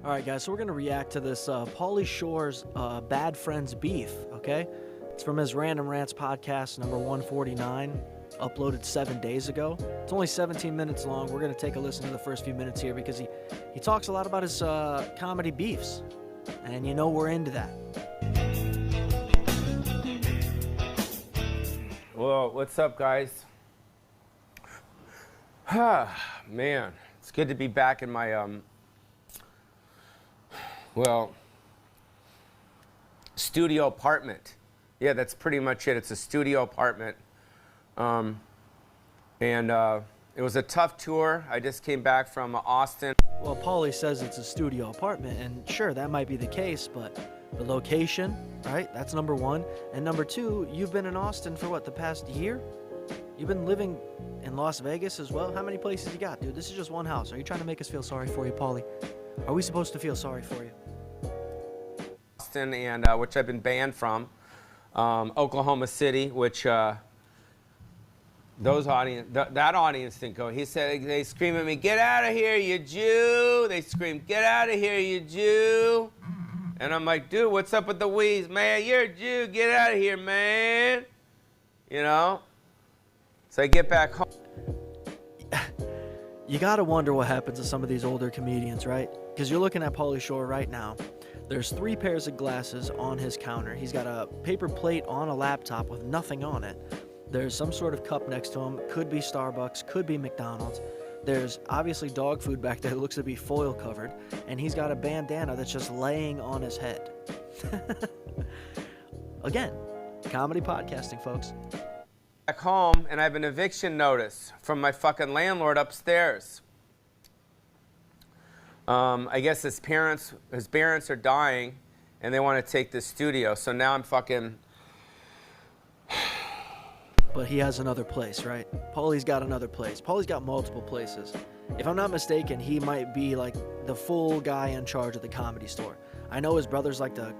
All right, guys, so we're going to react to this Pauly Shore's Bad Friends Beef, okay? It's from his Random Rants podcast, number 149, uploaded 7 days ago. It's only 17 minutes long. We're going to take a listen to the first few minutes here because he talks a lot about his comedy beefs, and you know we're into that. Well, what's up, guys? Man, it's good to be back in my, studio apartment. Yeah, that's pretty much it. It's a studio apartment. It was a tough tour. I just came back from Austin. Well, Pauly says it's a studio apartment, and sure, that might be the case, but the location, right? That's number one. And number two, you've been in Austin for what, the past year? You've been living in Las Vegas as well? How many places you got, dude? This is just one house. Are you trying to make us feel sorry for you, Pauly? Are we supposed to feel sorry for you? Austin, and which I've been banned from. Oklahoma City, which that audience didn't go. He said, they scream at me, "Get out of here, you Jew!" They scream, "Get out of here, you Jew!" And I'm like, dude, what's up with the wheeze? Man, you're a Jew. Get out of here, man. You know? So I get back home. You gotta wonder what happens to some of these older comedians, right? Because you're looking at Pauly Shore right now. There's 3 pairs of glasses on his counter. He's got a paper plate on a laptop with nothing on it. There's some sort of cup next to him. Could be Starbucks, could be McDonald's. There's obviously dog food back there that looks to be foil covered. And he's got a bandana that's just laying on his head. Again, comedy podcasting, folks. Back home, and I have an eviction notice from my fucking landlord upstairs. I guess his parents are dying, and they want to take this studio. So now I'm fucking. But he has another place, right? Pauly's got another place. Pauly's got multiple places. If I'm not mistaken, he might be like the full guy in charge of the Comedy Store. I know his brother's like the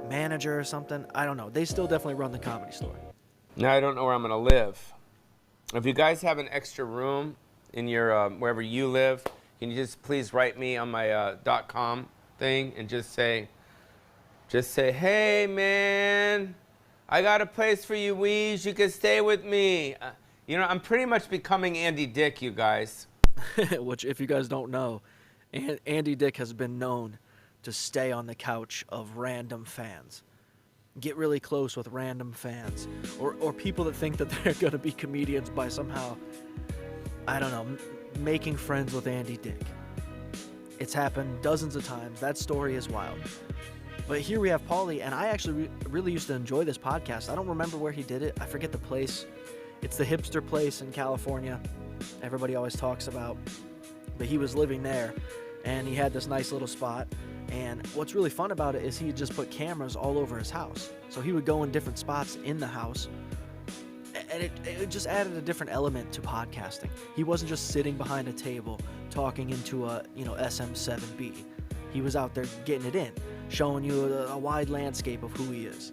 manager or something. I don't know. They still definitely run the Comedy Store. Now I don't know where I'm going to live. If you guys have an extra room in your wherever you live, can you just please write me on my .com thing and just say, hey, man, I got a place for you, Weeze. You can stay with me. You know, I'm pretty much becoming Andy Dick, you guys. Which, if you guys don't know, Andy Dick has been known to stay on the couch of random fans. Get really close with random fans. Or people that think that they're going to be comedians by somehow, I don't know, making friends with Andy Dick. It's happened dozens of times. That story is wild. But here we have Pauly, and I actually really used to enjoy this podcast. I don't remember where he did it. I forget the place. It's the hipster place in California everybody always talks about. But he was living there, and he had this nice little spot. And what's really fun about it is he just put cameras all over his house. So he would go in different spots in the house, and it just added a different element to podcasting. He wasn't just sitting behind a table talking into a SM7B. He was out there getting it in, showing you a wide landscape of who he is.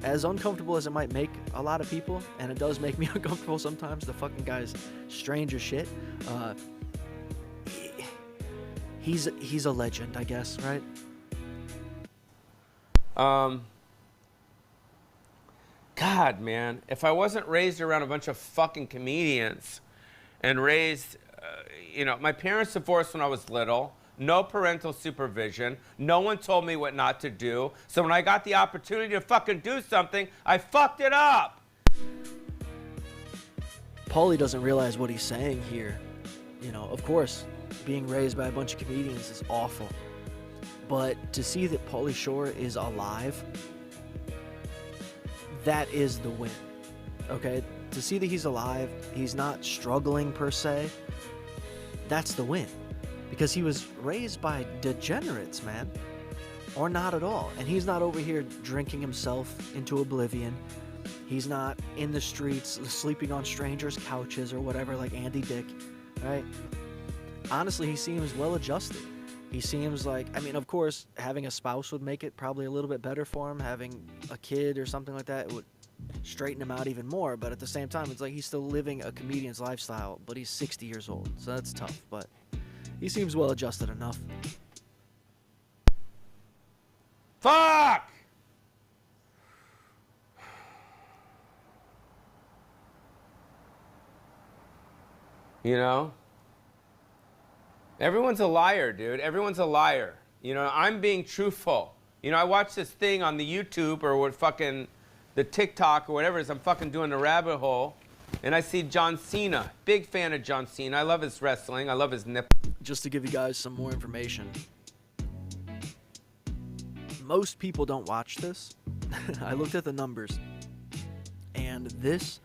As uncomfortable as it might make a lot of people, and it does make me uncomfortable sometimes, the fucking guy's strange as shit. He's a legend, I guess, right? God, man, if I wasn't raised around a bunch of fucking comedians and raised, my parents divorced when I was little, no parental supervision, no one told me what not to do, so when I got the opportunity to fucking do something, I fucked it up. Pauly doesn't realize what he's saying here. Of course, being raised by a bunch of comedians is awful. But to see that Pauly Shore is alive, that is the win. Okay? To see that he's alive, he's not struggling per se, that's the win. Because he was raised by degenerates, man. Or not at all. And he's not over here drinking himself into oblivion. He's not in the streets sleeping on strangers' couches or whatever like Andy Dick, right? Honestly, he seems well adjusted. He seems like, of course, having a spouse would make it probably a little bit better for him. Having a kid or something like that would straighten him out even more. But at the same time, it's like he's still living a comedian's lifestyle, but he's 60 years old. So that's tough, but he seems well adjusted enough. Fuck! You know? Everyone's a liar, dude. Everyone's a liar. You know, I'm being truthful. You know, I watched this thing on the YouTube or what fucking the TikTok or whatever it is. I'm fucking doing the rabbit hole. And I see John Cena. Big fan of John Cena. I love his wrestling. I love his nipple. Just to give you guys some more information. Most people don't watch this. I looked at the numbers. And this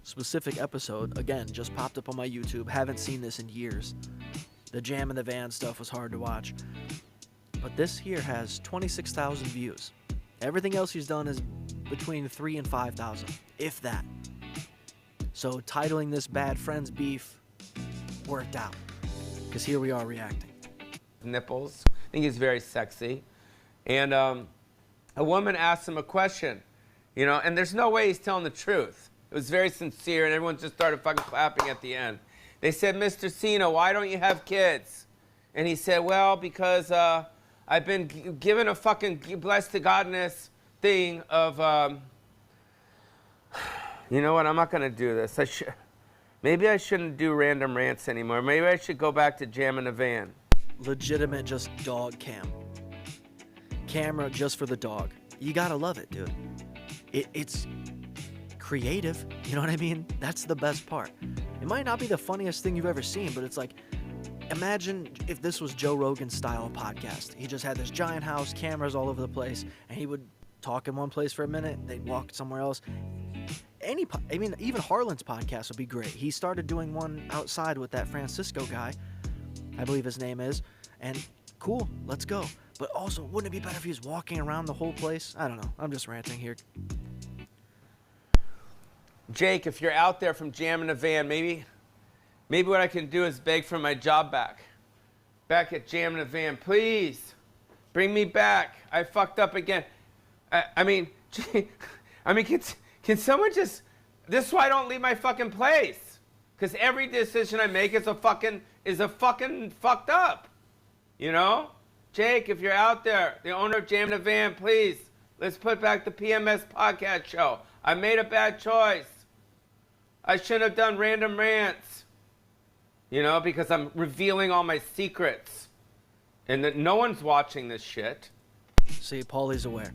specific episode, again, just popped up on my YouTube. Haven't seen this in years. The Jam in the Van stuff was hard to watch. But this here has 26,000 views. Everything else he's done is between 3,000 and 5,000, if that. So titling this Bad Friends Beef worked out. Because here we are reacting. Nipples. I think he's very sexy. And a woman asked him a question, you know, and there's no way he's telling the truth. It was very sincere, and everyone just started fucking clapping at the end. They said, Mr. Cena, why don't you have kids? And he said, well, because I've been given a fucking blessed to godness thing of, you know what, I'm not going to do this. Maybe I shouldn't do random rants anymore. Maybe I should go back to Jam in the Van. Legitimate just dog cam. Camera just for the dog. You gotta love it, dude. It's creative, you know what I mean? That's the best part. It might not be the funniest thing you've ever seen, but it's like, imagine if this was Joe Rogan's style of podcast. He just had this giant house, cameras all over the place, and he would talk in one place for a minute, they'd walk somewhere else. Even Harlan's podcast would be great. He started doing one outside with that Francisco guy, I believe his name is, and cool, let's go. But also, wouldn't it be better if he was walking around the whole place? I don't know. I'm just ranting here. Jake, if you're out there from Jam in the Van, maybe what I can do is beg for my job back. Back at Jam in the Van, please bring me back. I fucked up again. I mean, can someone just? This is why I don't leave my fucking place. Because every decision I make is a fucking fucked up. You know? Jake, if you're out there, the owner of Jam in the Van, please, let's put back the PMS podcast show. I made a bad choice. I shouldn't have done random rants. You know, because I'm revealing all my secrets. And that no one's watching this shit. See, Pauly's aware.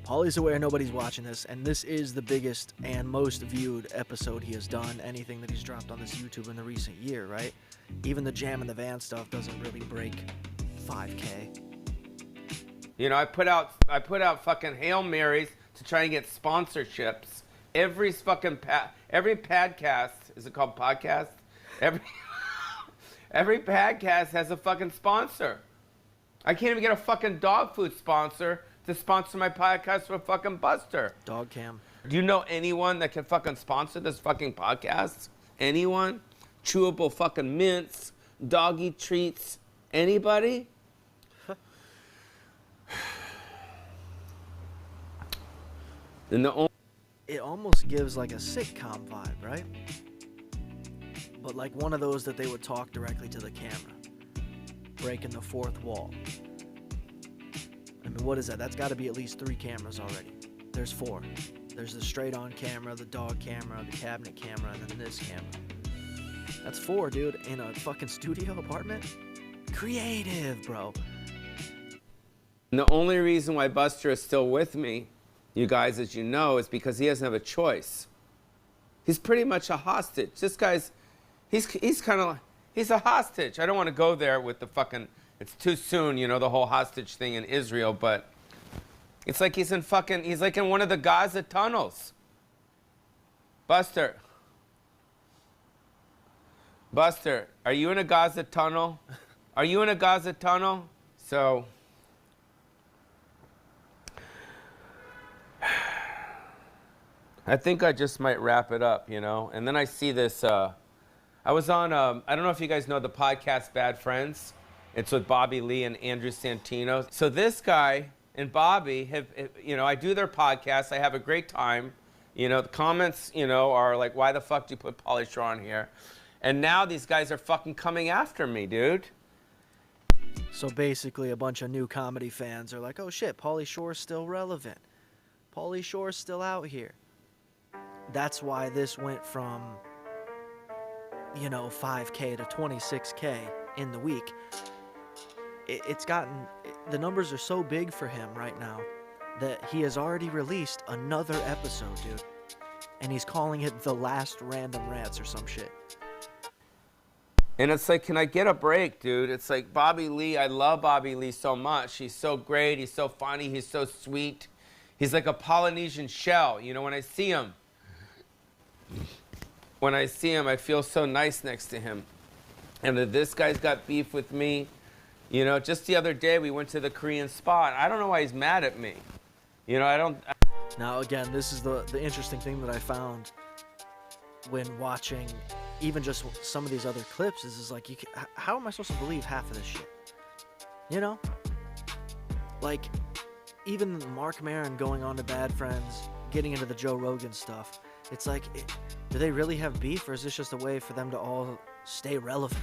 Pauly's aware nobody's watching this, and this is the biggest and most viewed episode he has done, anything that he's dropped on this YouTube in the recent year, right? Even the Jam in the Van stuff doesn't really break 5K. You know, I put out fucking Hail Marys to try and get sponsorships. Every podcast, is it called podcast? Every podcast has a fucking sponsor. I can't even get a fucking dog food sponsor to sponsor my podcast with fucking Buster. Dog cam. Do you know anyone that can fucking sponsor this fucking podcast? Anyone? Chewable fucking mints, doggy treats, anybody? It almost gives like a sitcom vibe, right? But like one of those that they would talk directly to the camera. Breaking the fourth wall. I mean, what is that? That's got to be at least 3 cameras already. There's 4. There's the straight-on camera, the dog camera, the cabinet camera, and then this camera. That's 4, dude, in a fucking studio apartment? Creative, bro. And the only reason why Buster is still with me, you guys, as you know, is because he doesn't have a choice. He's pretty much a hostage. This guy's, he's kind of, he's a hostage. I don't want to go there with the fucking, it's too soon, you know, the whole hostage thing in Israel, but it's like he's like in one of the Gaza tunnels. Buster, are you in a Gaza tunnel? Are you in a Gaza tunnel? So, I think I just might wrap it up, you know? And then I see this, I was on, I don't know if you guys know the podcast Bad Friends. It's with Bobby Lee and Andrew Santino. So this guy and Bobby have, you know, I do their podcast. I have a great time. You know, the comments, you know, are like, why the fuck do you put Pauly Shore on here? And now these guys are fucking coming after me, dude. So basically, a bunch of new comedy fans are like, oh shit, Pauly Shore's still relevant. Pauly Shore's still out here. That's why this went from, 5K to 26K in the week. The numbers are so big for him right now that he has already released another episode, dude. And he's calling it The Last Random Rants or some shit. And it's like, can I get a break, dude? It's like Bobby Lee, I love Bobby Lee so much. He's so great, he's so funny, he's so sweet. He's like a Polynesian shell, when I see him. I feel so nice next to him. And this guy's got beef with me. Just the other day we went to the Korean spot. I don't know why he's mad at me. Now, again, this is the interesting thing that I found when watching even just some of these other clips is like, how am I supposed to believe half of this shit? Like, even Mark Maron going on to Bad Friends, getting into the Joe Rogan stuff, it's like, do they really have beef, or is this just a way for them to all stay relevant?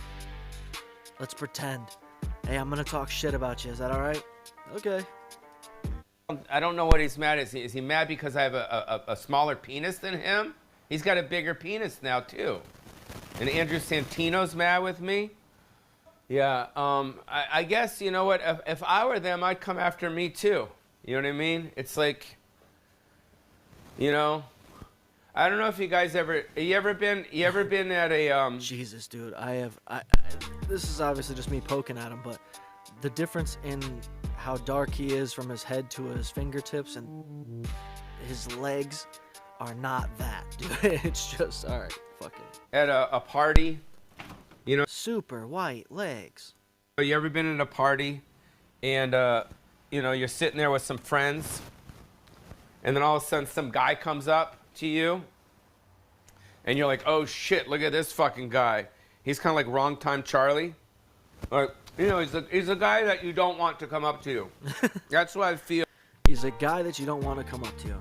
Let's pretend. Hey, I'm gonna talk shit about you. Is that all right? Okay. I don't know what he's mad at. Is he mad because I have a smaller penis than him? He's got a bigger penis now, too. And Andrew Santino's mad with me. Yeah, I guess, you know what? If I were them, I'd come after me, too. You know what I mean? It's like, I don't know if you guys you ever been at a Jesus, dude, this is obviously just me poking at him, but the difference in how dark he is from his head to his fingertips and his legs are not that, dude. It's just, all right, fuck it. At a party, super white legs. You ever been at a party and you're sitting there with some friends, and then all of a sudden some guy comes up to you, and you're like, oh shit, look at this fucking guy. He's kind of like Wrong Time Charlie. Like, he's a guy that you don't want to come up to you. That's what I feel. He's a guy that you don't want to come up to.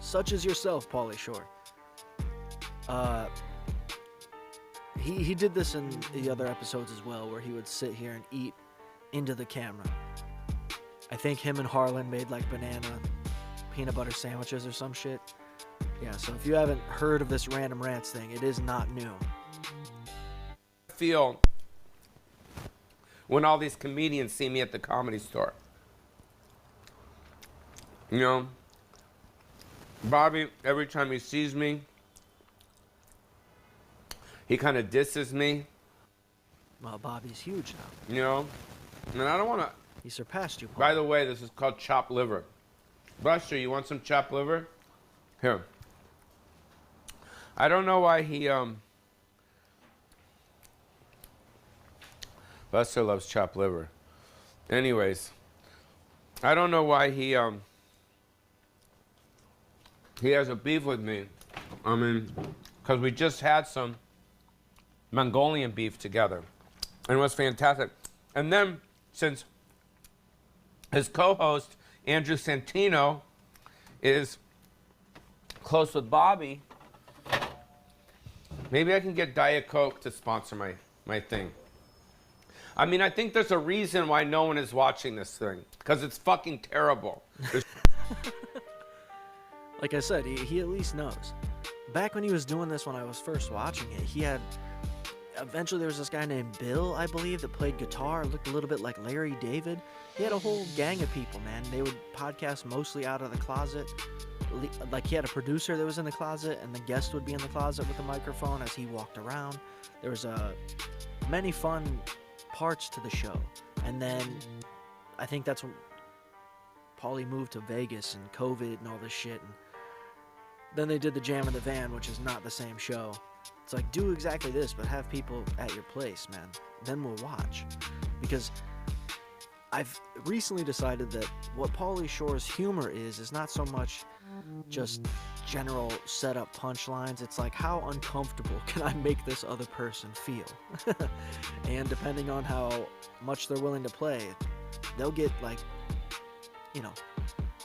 Such as yourself, Pauly Shore. He did this in the other episodes as well, where he would sit here and eat into the camera. I think him and Harlan made like banana peanut butter sandwiches or some shit. Yeah, so if you haven't heard of this Random Rants thing, it is not new. I feel when all these comedians see me at the Comedy Store. Bobby, every time he sees me, he kind of disses me. Well, Bobby's huge now. And I don't want to... He surpassed you, Paul. By the way, this is called chopped liver. Buster, you want some chopped liver? Here. I don't know why he... Buster loves chopped liver. Anyways, I don't know why he has a beef with me. I mean, because we just had some Mongolian beef together, and it was fantastic. And then, since his co-host, Andrew Santino, is close with Bobby, maybe I can get Diet Coke to sponsor my thing. I mean, I think there's a reason why no one is watching this thing, because it's fucking terrible. Like I said, he at least knows. Back when he was doing this, when I was first watching it, eventually there was this guy named Bill, I believe, that played guitar, looked a little bit like Larry David. He had a whole gang of people, man. They would podcast mostly out of the closet. Like, he had a producer that was in the closet, and the guest would be in the closet with a microphone as he walked around. There was many fun parts to the show. And then I think that's when Pauly moved to Vegas and COVID and all this shit. And then they did the Jam in the Van, which is not the same show. It's like, do exactly this, but have people at your place, man. Then we'll watch. Because I've recently decided that what Pauly Shore's humor is not so much just general setup punchlines. It's like, how uncomfortable can I make this other person feel? And depending on how much they're willing to play, they'll get like,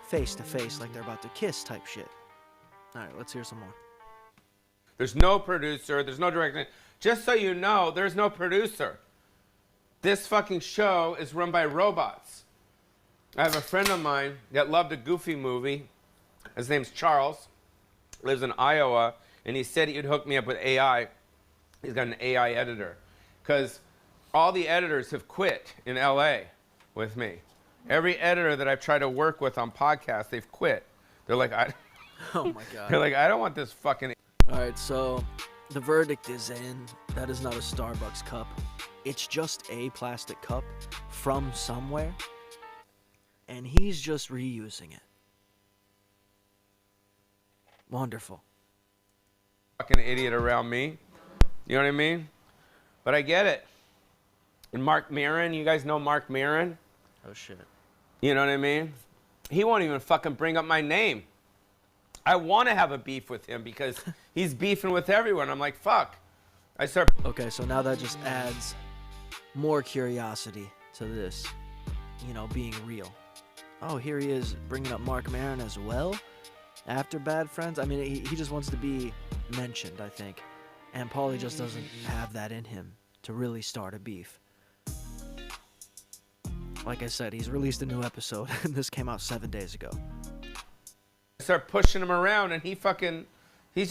face to face, like they're about to kiss type shit. All right, let's hear some more. There's no producer, there's no director. Just so you know, there's no producer. This fucking show is run by robots. I have a friend of mine that loved a Goofy movie. His name's Charles. Lives in Iowa. And he said he'd hook me up with AI. He's got an AI editor. Because all the editors have quit in LA with me. Every editor that I've tried to work with on podcasts, they've quit. They're like, Oh my God. they're like, I don't want this fucking. All right, so the verdict is in. That is not a Starbucks cup. It's just a plastic cup from somewhere, and he's just reusing it. Wonderful. Fucking idiot around me. You know what I mean? But I get it. And Mark Maron, you guys know Mark Maron? Oh shit. You know what I mean? He won't even fucking bring up my name. I want to have a beef with him because he's beefing with everyone. I'm like, fuck. I start. Okay, so now that just adds more curiosity to this, being real. Oh, here he is bringing up Mark Maron as well after Bad Friends. I mean, he just wants to be mentioned, I think. And Pauly just doesn't have that in him to really start a beef. Like I said, he's released a new episode, and this came out 7 days ago. I start pushing him around, and it's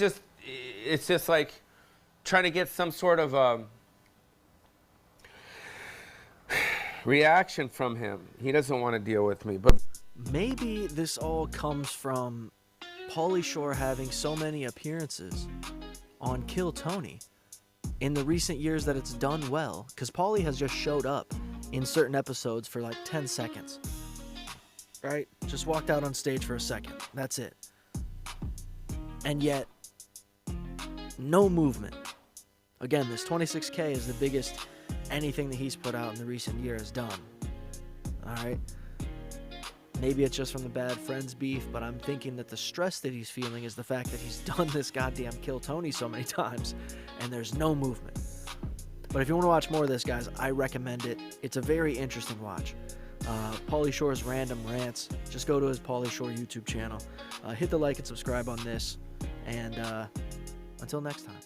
just like trying to get some sort of reaction from him. He doesn't want to deal with me, but Maybe this all comes from Pauly Shore having so many appearances on Kill Tony in the recent years that it's done well, because Pauly has just showed up in certain episodes for like 10 seconds. Right? Just walked out on stage for a second. That's it. And yet, no movement. Again, this 26K is the biggest anything that he's put out in the recent year has done. Alright? Maybe it's just from the Bad Friends beef, but I'm thinking that the stress that he's feeling is the fact that he's done this goddamn Kill Tony so many times, and there's no movement. But if you want to watch more of this, guys, I recommend it. It's a very interesting watch. Pauly Shore's Random Rants. Just go to his Pauly Shore YouTube channel. Hit the like and subscribe on this. And until next time.